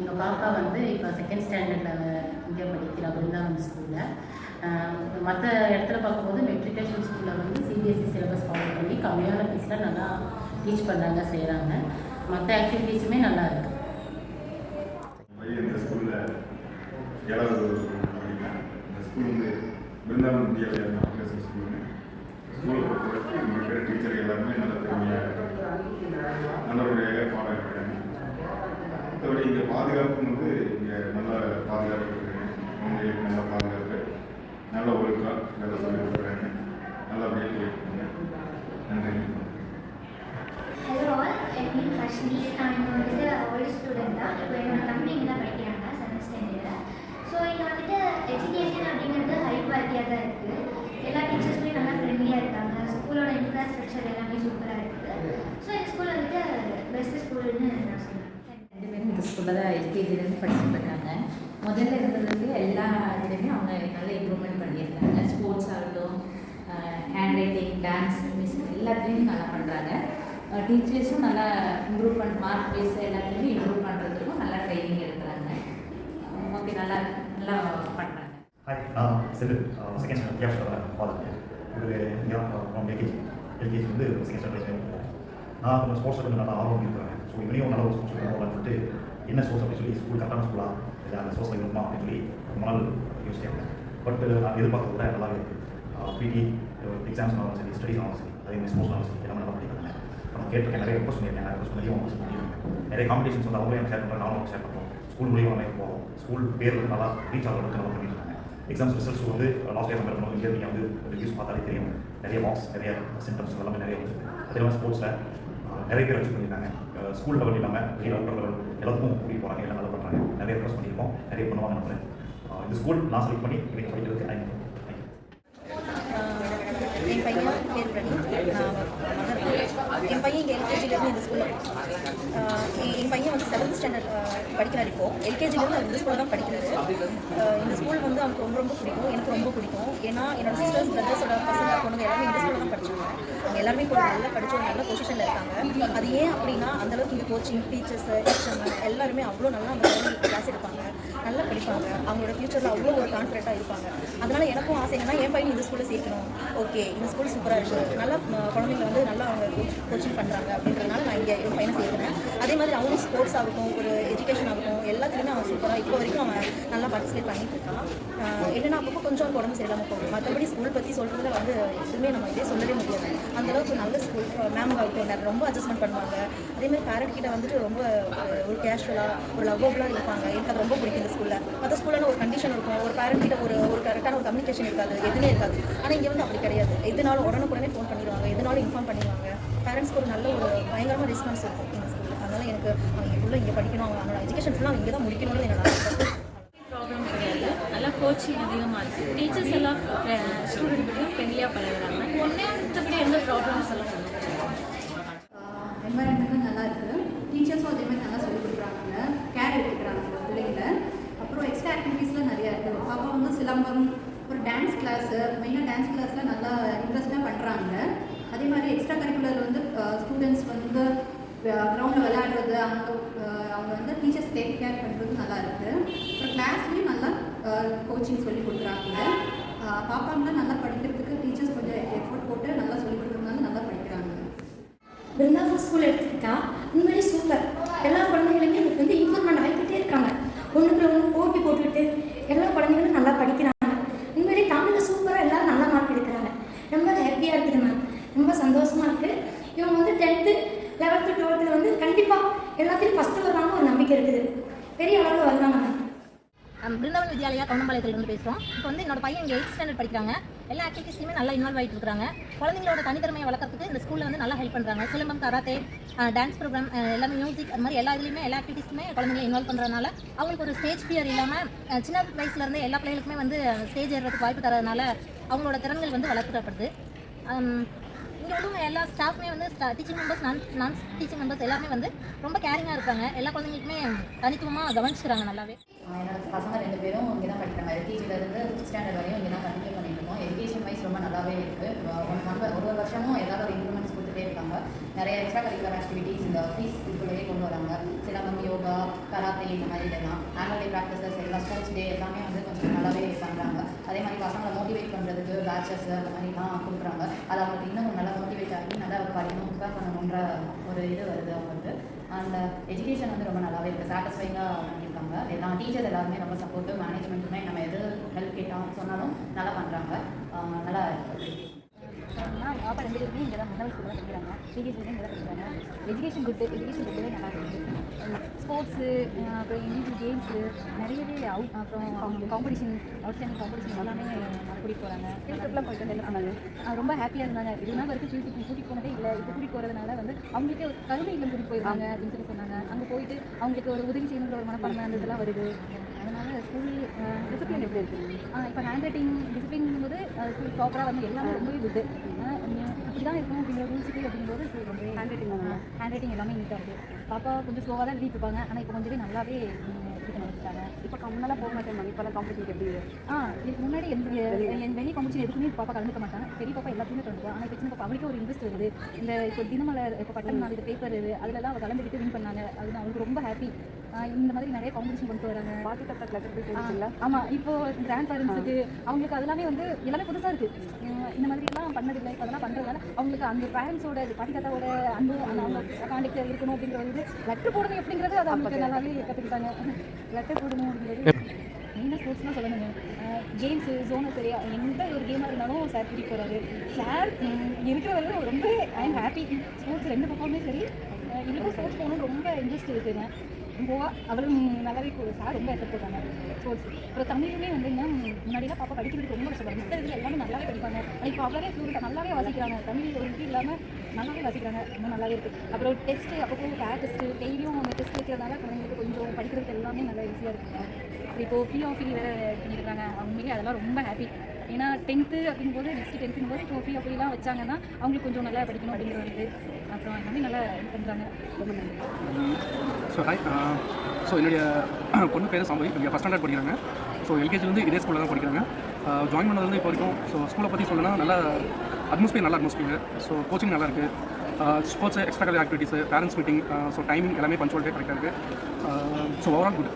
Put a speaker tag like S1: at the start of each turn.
S1: எங்கள் பாப்பா வந்து இப்போ செகண்ட் ஸ்டாண்டர்டில் இங்கே படிக்கிறா பிருந்தாவன் ஸ்கூலில். மற்ற இடத்துல பார்க்கும்போது மெட்ரிகுலேஷன் ஸ்கூலில் வந்து சிபிஎஸ்சி சிலபஸ் ஃபாலோ பண்ணி கம்மியான ஃபீஸில் நல்லா டீச் பண்ணுறாங்க, செய்கிறாங்க. மற்ற ஆக்டிவிட்டீஸுமே நல்லா இருக்குது.
S2: இந்த ஸ்கூலில் 7வது அப்படின்னா இந்த ஸ்கூல் வந்து பிருந்தாவன் வித்யாலயா மெட்ரிகுலேஷன் ஸ்கூல்னு ஸ்கூலை பொறுத்தவரைக்கும் இங்கே இருக்கிற டீச்சர் எல்லாருமே நல்ல திறமையாக நல்லபடியாக ஃபாலோ பண்ணுறாங்க. மற்றபடி இங்கே பாதுகாப்பு வந்து இங்கே நல்ல பாதுகாப்பு இருக்குங்க. குழந்தைகளுக்கு நல்ல பாதுகாப்பு, நல்ல ஒழுக்கம், நல்ல சொல்லிக் கொடுக்குறாங்க. நல்லபடியாக போயிருக்காங்க. நன்றி.
S3: ஹலோ ஆல், என் நேம் ஹர்ஷினி. நான் வந்துட்டு ஓல்டு ஸ்டூடெண்ட் தான். இப்போ என்னோட தம்பி இங்கே தான் படிக்கிறாங்க, 7th ஸ்டாண்டர்டில். ஸோ இங்கே வந்துட்டு எஜுகேஷன் அப்படிங்கிறது ஹை குவாலிட்டியாக தான் இருக்குது. எல்லா டீச்சர்ஸுமே நல்லா ஃப்ரெண்ட்லியாக இருக்காங்க. ஸ்கூலோட இன்ஃப்ராஸ்ட்ரக்சர் எல்லாமே சூப்பராக இருக்குது. ஸோ இந்த ஸ்கூல் வந்துட்டு பெஸ்ட் ஸ்கூல்னு நான் சொல்லுவேன்.
S4: 2 பேரும் இந்த ஸ்கூலில் தான் எல்கேஜிலேருந்து படிச்சுட்டு இருக்காங்க. முதல்ல இருந்ததுலேருந்து எல்லா இதுலேயுமே அவங்க நல்ல இம்ப்ரூவ்மெண்ட் பண்ணியிருக்காங்க. ஸ்போர்ட்ஸ் ஆகட்டும், ஹேண்ட் ரைட்டிங், டான்ஸ், மியூசிக் எல்லாத்துலேயும் நல்லா பண்ணுறாங்க. டீச்சர்ஸும் நல்லா இம்ப்ரூவ் மார்க் பேஸ் எல்லாத்துலேயுமே இம்ப்ரூவ் பண்ணுறதுக்கும் நல்லா ட்ரைனிங் எடுக்கிறாங்க. ஓகே, நல்லா நல்லா பண்ணுறாங்க.
S5: ஹாய், நான் Selvan. Second standard caption father. ஒரு ஃப்ரம் எல்கேஜி வந்து செகண்ட் ஸ்டாண்டர்ட். நான் கொஞ்சம் ஸ்போர்ட்ஸில் கொஞ்சம் நல்லா ஆர்வம் இருக்கிறேன். ஸோ இவனையும் நல்ல ஒரு ஸ்போர்ட்ஸ் போகலான்னு சொல்லிட்டு என்ன ஸ்போர்ட்ஸ் அப்படின்னு சொல்லி ஸ்கூல் கரெக்டான ஸ்கூலாக இல்லை அந்த ஸ்போர்ட்ஸில் இருக்குமா அப்படின்னு சொல்லி ரொம்ப நாள் யோசிச்சேன். பட் நான் எதிர்பார்க்கறது கூட நல்லாவே இருக்குது. பிடி எக்ஸாம்ஸ் ஆனாலும் சரி, ஸ்டடீஸ் ஆனாலும் சரி, அதே மாதிரி ஸ்போர்ட்ஸ் ஆனாலும் சரி, எல்லாமே நல்லா படிக்கிறாங்க. நான் கேட்டிருக்கேன், நிறைய ரெக்வஸ்ட் பண்ணியிருக்கேன். நிறைய ரெக்வஸ்ட் பண்ணி அவங்க பண்ணியிருக்கேன். நிறைய காம்படிஷன்ஸ் வந்து அவங்களே எனக்கு ஷேர் பண்ணுறேன், நானும் ஷேர் பண்ணுறோம். ஸ்கூல் மூலியமாக நம்ம போகிறோம். ஸ்கூல் பேர் வந்து நல்லா ரீச் ஆகிறதுக்கு நல்லா பண்ணிட்டு இருக்காங்க. எக்ஸாம்ஸ் ரிசல்ட்ஸ் வந்து லாஸ்ட் இயர் கம்பேர் பண்ணுவோம். இங்கே நீங்கள் வந்து ரிவ்யூஸ் பார்த்தாலே தெரியும். நிறைய மார்க்ஸ், நிறைய சிம்டம்ஸ் எல்லாமே நிறைய வந்து. அதே மாதிரி ஸ்போர்ட்ஸில் நிறைய பேர் அச்சீவ் பண்ணியிருக்காங்க. ஸ்கூல் லெவல் இல்லாமல் வெளியே அவுட்டர் லெவல் எல்லாத்துக்கும் கூட்டிகிட்டு போகிறாங்க. எல்லாம் நல்லா பண்ணுறாங்க. நிறைய ரெக்வஸ்ட் பண்ணியிருக்கோம், நிறைய பண்ணுவாங்க நம்புறேன். இந்த ஸ்கூல் நான் செலக்ட் பண்ணி இன்றைக்கி படிக்கிறதுக்கு தேங்க்யூ.
S6: என் பையன் பேர் பிரதீப். என் பையன் இங்கே எல்கேஜிலேருந்து இந்த ஸ்கூலில் என் பையன் வந்து 7th ஸ்டாண்டர்ட் படிக்கிறார். இப்போது எல்கேஜிலேருந்து அவர் இந்த ஸ்கூலில் தான் படிக்கிறாரு. இந்த ஸ்கூல் வந்து அவனுக்கு ரொம்ப ரொம்ப பிடிக்கும், எனக்கு ரொம்ப பிடிக்கும். ஏன்னா என்னோட சிஸ்டர்ஸ், பிரதர்ஸோட பசங்க பொண்ணுங்க எல்லாமே இந்த ஸ்கூலில் தான் படித்தாங்க. அவங்க எல்லாருமே கூட நல்லா படித்து ஒரு நல்ல பொசிஷனில் இருக்காங்க. அது ஏன் அப்படின்னா அந்தளவுக்கு இங்கே கோச்சிங், டீச்சர்ஸ், எல்லாருமே அவ்வளோ நல்லா அந்த கிளாஸ் எடுப்பாங்க, நல்லா படிப்பாங்க. அவங்களோட ஃபியூச்சரில் அவ்வளோ ஒரு கான்ஃபிடென்ட்டாக இருப்பாங்க. அதனால் எனக்கும் ஆசை என்னன்னா என் பையன் இந்த ஸ்கூலில் சேர்க்கணும். ஓகே, இந்த ஸ்கூல் சூப்பராக இருக்குது, நல்லா குழந்தைங்க வந்து நல்லா அவங்க கோச்சிங் பண்ணுறாங்க அப்படின்றதுனால நான் இங்கே என் பையனை சேர்க்குறேன். அதே மாதிரி அவங்களும் ஸ்போர்ட்ஸ் ஆகட்டும், ஒரு எஜுகேஷன் ஆகட்டும், எல்லாத்துலேயுமே அவன் சூப்பராக இப்போ வரைக்கும் அவன் நல்லா பார்ட்டிசிபேட் பண்ணிட்டு இருக்கான். என்னென்னா அப்பப்போ கொஞ்சம் உடம்பு சரியில்லாமல் போகும். மற்றபடி ஸ்கூல் பற்றி சொல்கிறதுல வந்து எதுவுமே நம்ம இதே சொல்லவே முடியாது. அந்தளவுக்கு நல்ல ஸ்கூல். மேம் ஆகட்டும் ரொம்ப அட்ஜஸ்ட்மெண்ட் பண்ணுவாங்க. அதேமாதிரி பேரண்ட் கிட்ட வந்துட்டு ரொம்ப ஒரு கேஷுவலாக, ஒரு லவ்வபுளாக இருப்பாங்க. எனக்கு அது ரொம்ப பிடிக்கும் இந்த ஸ்கூலில். மற்ற ஸ்கூலில் ஒரு கண்டிஷன் இருக்கும், ஒரு பேரண்ட் கிட்ட ஒரு கரெக்டான ஒரு கம்யூனிகேஷன் இருக்காது, எதுவுமே இருக்காது. ஆனால் இங்கே வந்து அப்படி கிடையாது. எதுனாலும் உடனுக்குடனே ஃபோன் பண்ணிடுவாங்க, எதுனாலும் இன்ஃபார்ம் பண்ணிடுவாங்க. பேரண்ட்ஸ்க்கு ஒரு நல்ல ஒரு பயங்கரமாக ரெஸ்பான்ஸ் இருக்கும் இந்த ஸ்கூலில். அதனால் எனக்கு அவங்க ஃபுல்லாக இங்கே படிக்கணும், அவங்களோட எஜுகேஷன் ஃபுல்லாக இங்கே தான் முடிக்கணும்னு என்னோட
S7: ப்ராப்ளம் கிடையாது. நல்லா கோச்சிங் அதிகமாக இருக்குது. டீச்சர்ஸ் எல்லாம் ஸ்டூடெண்ட்கிட்டையும் ஃப்ரெண்ட்லியாக பழகுறாங்க. மற்றபடி எந்த ப்ராப்ளம்ஸ் எல்லாம்
S8: என்வாயன்மெண்ட்டும் நல்லா இருக்குது. டீச்சர்ஸும் அதே மாதிரி நல்லா சொல்லிக் கொடுக்குறாங்க, கேர் எடுத்துக்கிறாங்க பிள்ளைங்கள. அப்புறம் எக்ஸ்ட்ரா ஆக்டிவிட்டீஸ்லாம் நிறையா இருக்குது. பாப்பா வந்து சிலம்பம், ஒரு டான்ஸ் கிளாஸு, மெயினாக டான்ஸ் கிளாஸில் நல்லா இன்ட்ரெஸ்ட்டாக பண்ணுறாங்க. அதே மாதிரி எக்ஸ்ட்ரா கரிக்குலர் வந்து ஸ்டூடெண்ட்ஸ் வந்து கிரவுண்டில் விளையாடுறது, அவங்க வந்து டீச்சர்ஸ் டேக் கேர் பண்ணுறது நல்லா இருக்குது. அப்புறம் கிளாஸ்லேயும் நல்லா கோச்சிங் சொல்லி கொடுக்குறாங்க. பாப்பாங்களாம் நல்லா படிக்கிறதுக்கு டீச்சர்ஸ் கொஞ்சம் எஃபோர்ட் போட்டு நல்லா சொல்லிக் கொடுக்குறதுனால நல்லா படிக்கிறாங்க.
S9: பிருந்தாவன் ஸ்கூல் எடுத்துக்கிட்டா உண்மையிலே சூப்பர். எல்லா குழந்தைகளுமே எனக்கு வந்து இம்ப்ரூவ்மெண்ட் ஆகிக்கிட்டே இருக்காங்க. ஒன்றுக்கு ஒன்று போட்டி போட்டுக்கிட்டு எல்லா குழந்தைகளும் நல்லா படிக்கிறாங்க. உண்மையிலே தமிழில் சூப்பராக எல்லோரும் நல்லா மார்க் எடுக்கிறாங்க. ரொம்ப ஹாப்பியாக இருக்குது மேம், ரொம்ப சந்தோஷமாக இருக்குது. இவங்க வந்து 10th 11th 12th வந்து கண்டிப்பாக எல்லாத்தையும் ஃபஸ்ட்டு வருவாங்க ஒரு நம்பிக்கை இருக்குது. பெரிய அளவில் வருவாங்க மேம்.
S10: பிருந்தாவன் வித்யாலயா கவுண்டம்பாளையத்துலேருந்து பேசுகிறோம். இப்போ வந்து என்னோட பையன் இங்கே 8th ஸ்டாண்டர்ட் படிக்கிறாங்க. எல்லா ஆக்டிவிட்டீஸ்லையுமே நல்லா இன்வால்வ் ஆகிட்டு இருக்காங்க. குழந்தைங்களோட தனித்திறமையை வளர்க்கறதுக்கு இந்த ஸ்கூலில் வந்து நல்லா ஹெல்ப் பண்ணுறாங்க. சிலம்பம், கராத்தே, டான்ஸ் ப்ரோக்ராம், எல்லாமே மியூசிக், அது மாதிரி எல்லா இதுலேயுமே எல்லா ஆக்டிவிட்டீஸுமே குழந்தைங்களை இன்வால்வ் பண்ணுறதுனால அவங்களுக்கு ஒரு ஸ்டேஜ் ஃபியர் இல்லாமல் சின்ன வயசுலேருந்து எல்லா பிள்ளைகளுக்குமே வந்து ஸ்டேஜ் ஏறுறதுக்கு வாய்ப்பு தரதுனால அவங்களோட திறன்கள் வந்து வளர்க்கப்படுது. இங்கே வந்து எல்லா ஸ்டாஃப்மே வந்து டீச்சிங் மெம்பர்ஸ், நான் டீச்சிங் மெம்பர்ஸ் எல்லாமே வந்து ரொம்ப கேரிங்காக இருக்காங்க. எல்லா குழந்தைங்களுக்குமே தனித்துவமாக கவனிச்சுக்கிறாங்க நல்லாவே.
S4: என்னோட பசங்க 2 பேரும் இங்கே தான் படிக்கிறாங்க. எல்கேஜிலேருந்து 5th ஸ்டாண்டர்ட் வரையும் இங்கே தான் கண்டினியூ பண்ணிட்டு இருக்கோம். எஜுகேஷன் வைஸ் ரொம்ப நல்லாவே இருக்குது. ஒரு வருஷமும் ஏதாவது ஒரு இம்ப்ரூவ்மெண்ட்ஸ் கொடுத்துட்டே இருக்காங்க. நிறைய எக்ஸ்ட்ரா கரிக்குலர் ஆக்டிவிட்டீஸ் இந்த ஃபீஸ் இதுக்குள்ளேயே கொண்டு வராங்க. சிலம்பம், யோகா, கராத்தே இந்த மாதிரி இதெல்லாம் ஆனுவல் டே ப்ராக்டிசஸ் எல்லாம் ஸ்போர்ட்ஸ் டே எல்லாமே வந்து கொஞ்சம் நல்லாவே பண்ணுறாங்க. அதே மாதிரி பசங்களை மோட்டிவேட் பண்ணுறதுக்கு பேட்சஸ் அந்த மாதிரிலாம் கொடுக்குறாங்க. அது அவங்களுக்கு இன்னும் நல்லா மோட்டிவேட் ஆகி நல்லா படிக்கணும், ப்ரிப்பேர் பண்ணணுன்ற ஒரு இது வருது அவங்களுக்கு. அந்த எஜுகேஷன் வந்து ரொம்ப நல்லாவே இருக்குது, சாட்டிஸ்ஃபைங்காக பண்ணியிருக்காங்க. எல்லாம் டீச்சர்ஸ் எல்லாருமே ரொம்ப சப்போர்ட்டிவ், மேனேஜ்மெண்ட்டுமே நம்ம எது ஹெல்ப் கேட்டோம் சொன்னாலும் நல்லா பண்ணுறாங்க. நல்லா
S6: நான் பாப்பா 2 பேருமே இங்கே தான் முதல் ஸ்கூலில் படிக்கிறாங்க. சிபிஎஸ்சிலையும் இங்கே தான் படிக்கிறாங்க. எஜுகேஷன் ரொம்பவே நல்லா இருக்குது. ஸ்போர்ட்ஸு, அப்புறம் இண்டிவிஜுவல் கேம்ஸு நிறையவே அப்புறம் காம்படிஷன், அவுட்ஸ்டாண்டிங் காம்படிஷன் எல்லாமே கூட்டிகிட்டு போகிறாங்க. ட்ரிப்லாம் போயிட்டு வந்து சொன்னாங்க. ரொம்ப ஹாப்பியாக இருந்தாங்க. இதுனா வரைக்கும் கூட்டிகிட்டு போனதே இல்லை. இப்போ கூட்டிகிட்டு போகிறதுனால வந்து அவங்களுக்கே ஒரு கல்வி இல்லம் கூட்டிகிட்டு போயிருக்காங்க அப்படின்னு சொல்லி சொன்னாங்க. அங்கே போயிட்டு அவங்களுக்கு ஒரு உதவி செய்யணுங்கிற ஒரு மனப்பான்மை அந்த இதெல்லாம் வருது. அதனால் ஸ்கூல் டிசிப்ளின் எப்படி இருக்குது? இப்போ ஹேண்ட் ரைட்டிங் டிசிப்ளின்ங்கும்போது ஸ்கூல் ப்ராப்பராக வந்து எல்லாமே ரொம்பவே குட்டு. இப்படி தான் இருக்கணும் அப்படிங்கிற ரூல்ஸுக்கு அப்படிங்கும்போது ஸ்கூல் ரொம்ப ஹேண்ட் ரைட்டிங் எல்லாமே நீட்டாக இருக்குது. பாப்பா கொஞ்சம் ஸ்லோவாக தான் எழுதிட்டு இருப்பாங்க. ஆனால் இப்போ கொஞ்சம் நல்லாவே இது பண்ணிட்டாங்க. இப்போ முன்னெல்லாம் போக மாட்டேன். இப்போல்லாம் காம்படிஷன் எப்படி? இதுக்கு முன்னாடி என் வெளியே காம்படிஷன் எதுக்குமே பாப்பா கலந்துக்க மாட்டாங்க. பெரிய பாப்பா எல்லாத்தையுமே கலந்துப்பா. ஆனால் இப்போ சின்ன பாப்பா அவளுக்கு ஒரு இன்ட்ரெஸ்ட் வருது. இந்த இப்போ தினமலர், இப்போ பட்டம் நாள், இது பேப்பர் இது அதிலெல்லாம் அவள் கலந்துக்கிட்டு வின் பண்ணாங்க. அது அவங்களுக்கு ரொம்ப ஹாப்பி. இந்த மாதிரி நிறைய காம்படிஷன் கொண்டு வராங்க. பாட்டி தாத்தா கிளப்பிட்டு ஆமாம். இப்போது கிராண்ட் பேரண்ட்ஸுக்கு அவங்களுக்கு அதெல்லாமே வந்து எல்லாமே புதுசாக இருக்குது. இந்த மாதிரிலாம் பண்ணதில்லை. இப்போ அதெல்லாம் பண்ணுறதுனால அவங்களுக்கு அந்த பேரண்ட்ஸோட பாட்டி தாத்தாவோட அன்பு அவங்க காண்டக்ட் இருக்கணும் அப்படிங்கிற ஒரு இது. லெட்டர் போடணும் அப்படிங்கிறது அது அவங்களுக்கு நல்லாவே கற்றுக்கிட்டாங்க. லெட்டர் போடணும் அப்படிங்கிறது மெயினாக ஸ்போர்ட்ஸ்லாம் சொல்லணுங்க. கேம்ஸு ஜோனல் சரியா எந்த ஒரு கேமாக இருந்தாலும் சார் கூட்டிகிட்டு போகிறாரு. சார் இருக்கிறவங்க ரொம்ப ஐ எம் ஹாப்பி. ஸ்போர்ட்ஸ் 2 பக்கமுமே சரி. இதுக்கும் ஸ்போர்ட்ஸ் போகணும்னு ரொம்ப இன்ட்ரெஸ்ட் இருக்குதுங்க. போவா அவளும் நல்லாவே சார் ரொம்ப எஃபெக்ட் போட்டாங்க ஸ்போர்ட்ஸ். அப்புறம் தமிழுமே வந்து முன்னாடிலாம் பாப்பா படிக்கிறதுக்கு ரொம்ப கஷ்டப்படும். மற்ற இதில் எல்லாமே நல்லாவே படிப்பாங்க. ஆனால் இப்போ அவளே ஃப்ளூரெண்ட்டாக நல்லாவே வாசிக்கிறாங்க. தமிழ் ஒரு இது இல்லாமல் நல்லாவே வாசிக்கிறாங்க. ரொம்ப நல்லாவே இருக்குது. அப்புறம் டெஸ்ட்டு அப்போ கேர் டெஸ்ட்டு டெய்லியும் அவங்க டெஸ்ட் வைக்கிறதுனால குழந்தைங்களுக்கு கொஞ்சம் படிக்கிறதுக்கு எல்லாமே நல்லா ஈஸியாக இருக்குங்க. இப்போது ஃப்ரீ ஆஃப் ஃபீ வேறு பண்ணியிருக்காங்க. அவங்களே அதெல்லாம் ரொம்ப ஹாப்பி. ஏன்னா 10th அப்படிங்கும்போது நெக்ஸ்ட்டு 10th போது இப்போ ஃப்ரீ ஆஃப் ஃபீலாம் வச்சாங்கன்னா அவங்களுக்கு கொஞ்சம் நல்லா படிக்கணும் அப்படிங்கிற ஒரு இது. அப்புறம் எல்லாமே நல்லா இது பண்ணுறாங்க. ரொம்ப நன்றி.
S11: ஸோ என்னுடைய பொண்ணு பேர் சாம்பவி. இங்கே ஃபஸ்ட் ஸ்டாண்டர்ட் படிக்கிறாங்க. ஸோ எல்கேஜிலேருந்து இதே ஸ்கூலில் தான் படிக்கிறாங்க. ஜாயின் பண்ணதுலேருந்து இப்போ வரைக்கும் ஸோ ஸ்கூலை பற்றி சொல்லணும்னா நல்லா அட்மாஸ்பியர். ஸோ கோச்சிங் நல்லா இருக்குது. Sports, extra curricular activities, parents meeting, so timing எல்லாமே பஞ்சுவாலிட்டியாக கரெக்டாக இருக்குது. So overall good.